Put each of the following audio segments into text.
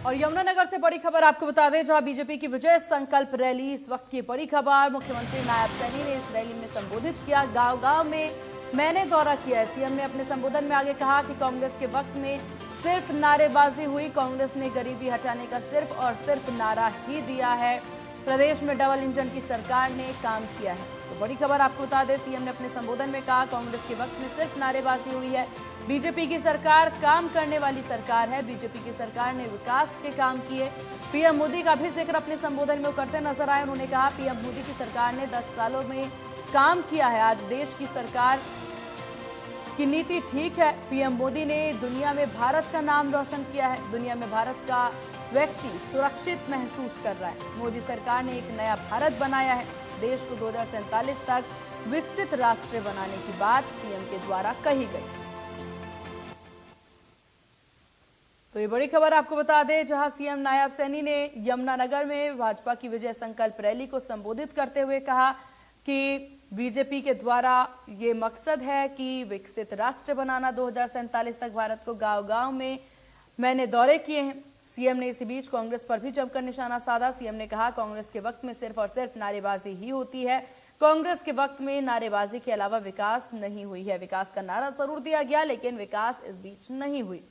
और यमुनानगर से बड़ी खबर आपको बता दें, जहां बीजेपी की विजय संकल्प रैली इस वक्त की बड़ी खबर। मुख्यमंत्री नायब सैनी ने इस रैली में संबोधित किया। गांव-गांव में मैंने दौरा किया है। सीएम ने अपने संबोधन में आगे कहा कि कांग्रेस के वक्त में सिर्फ नारेबाजी हुई। कांग्रेस ने गरीबी हटाने का सिर्फ और सिर्फ नारा ही दिया है। प्रदेश में डबल इंजन की सरकार ने काम किया है। तो बड़ी खबर आपको बता दें, सीएम ने अपने संबोधन में कहा कांग्रेस के वक्त में सिर्फ नारेबाजी हुई है। बीजेपी की सरकार काम करने वाली सरकार है। बीजेपी की सरकार ने विकास के काम किए। पीएम मोदी का भी जिक्र अपने संबोधन में करते नजर आए। उन्होंने कहा पीएम मोदी की सरकार ने 10 सालों में काम किया है। आज देश की सरकार की नीति ठीक है। पीएम मोदी ने दुनिया में भारत का नाम रोशन किया है। दुनिया में भारत का व्यक्ति सुरक्षित महसूस कर रहा है। मोदी सरकार ने एक नया भारत बनाया है। देश को 2047 तक विकसित राष्ट्र बनाने की बात सीएम के द्वारा कही गई। तो ये बड़ी खबर आपको बता दें, जहां सीएम नायब सैनी ने यमुनानगर में भाजपा की विजय संकल्प रैली को संबोधित करते हुए कहा कि बीजेपी के द्वारा ये मकसद है कि विकसित राष्ट्र बनाना। 2047 तक भारत को गांव-गांव में मैंने दौरे किए हैं। सीएम ने इसी बीच कांग्रेस पर भी जमकर निशाना साधा। सीएम ने कहा कांग्रेस के वक्त में सिर्फ और सिर्फ नारेबाजी ही होती है। कांग्रेस के वक्त में नारेबाजी के अलावा विकास नहीं हुई है। विकास का नारा जरूर दिया गया, लेकिन विकास इस बीच नहीं हुई।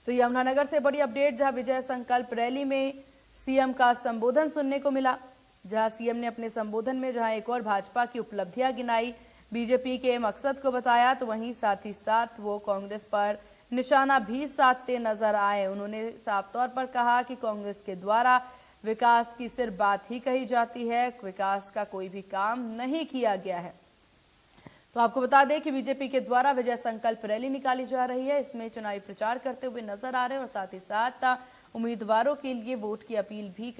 तो यमुनानगर से बड़ी अपडेट, जहां विजय संकल्प रैली में सीएम का संबोधन सुनने को मिला। जहां सीएम ने अपने संबोधन में जहां एक और भाजपा की उपलब्धियां गिनाई, बीजेपी के मकसद को बताया, तो वहीं साथ ही साथ वो कांग्रेस पर निशाना भी साधते नजर आए। उन्होंने साफ तौर पर कहा कि कांग्रेस के द्वारा विकास की सिर्फ बात ही कही जाती है, विकास का कोई भी काम नहीं किया गया है। तो आपको बता दें कि बीजेपी के द्वारा विजय संकल्प रैली निकाली जा रही है। इसमें चुनावी प्रचार करते हुए नजर आ रहे हैं और साथ ही साथ उम्मीदवारों के लिए वोट की अपील भी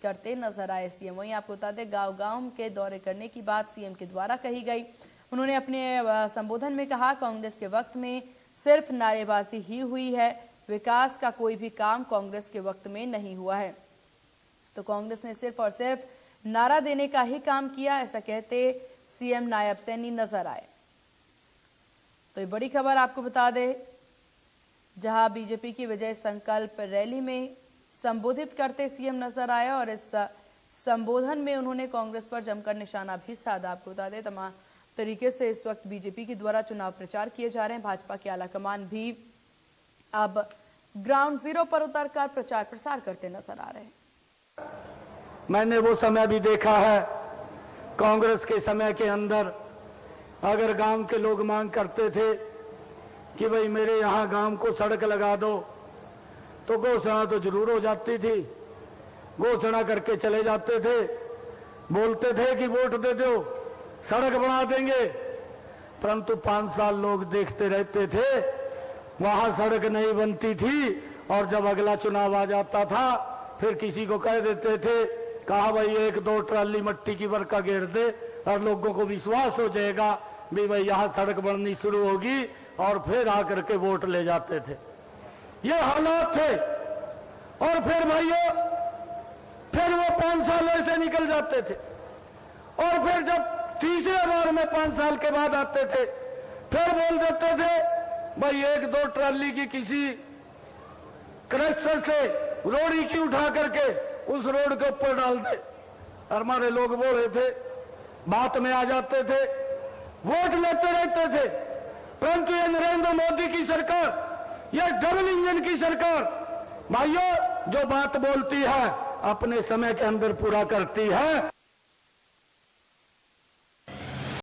करते नजर आए सीएम। वहीं आपको बता दें गांव-गांव के दौरे करने की बात सीएम के द्वारा कही गई। उन्होंने अपने संबोधन में कहा कांग्रेस के वक्त में सिर्फ नारेबाजी ही हुई है। विकास का कोई भी काम कांग्रेस के वक्त में नहीं हुआ है। तो कांग्रेस ने सिर्फ और सिर्फ नारा देने का ही काम किया, ऐसा कहते सीएम नायब सैनी नजर आए। तो ये बड़ी खबर आपको बता दें, जहां बीजेपी की विजय संकल्प रैली में संबोधित करते सीएम नजर आए और इस संबोधन में उन्होंने कांग्रेस पर जमकर निशाना भी साधा। आपको बता दें तमाम तरीके से इस वक्त बीजेपी के द्वारा चुनाव प्रचार किए जा रहे हैं। भाजपा के आलाकमान भी अब ग्राउंड जीरो पर उतरकर प्रचार प्रसार करते नजर आ रहे हैं। मैंने वो समय भी देखा है, कांग्रेस के समय के अंदर अगर गांव के लोग मांग करते थे कि भाई मेरे यहाँ गांव को सड़क लगा दो, तो घोषणा तो जरूर हो जाती थी। घोषणा करके चले जाते थे, बोलते थे कि वोट दे दो, सड़क बना देंगे, परंतु 5 साल लोग देखते रहते थे, वहां सड़क नहीं बनती थी। और जब अगला चुनाव आ जाता था, फिर किसी को कह देते थे, कहा भाई 1-2 ट्राली मट्टी की वर्का घेर दे और लोगों को विश्वास हो जाएगा भी भाई यहां सड़क बननी शुरू होगी, और फिर आकर के वोट ले जाते थे। ये हालात थे। और फिर भाइयों, फिर वो 5 साल ऐसे निकल जाते थे, और फिर जब तीसरे बार में 5 साल के बाद आते थे, फिर बोल देते थे भाई 1-2 ट्राली की किसी क्रशर से रोड़ी की उठा करके उस रोड के ऊपर डाल दे। और हमारे लोग बोल रहे थे, बात में आ जाते थे, वोट लेते रहते थे। परंतु ये नरेंद्र मोदी की सरकार, ये डबल इंजन की सरकार भाइयों जो बात बोलती है अपने समय के अंदर पूरा करती है।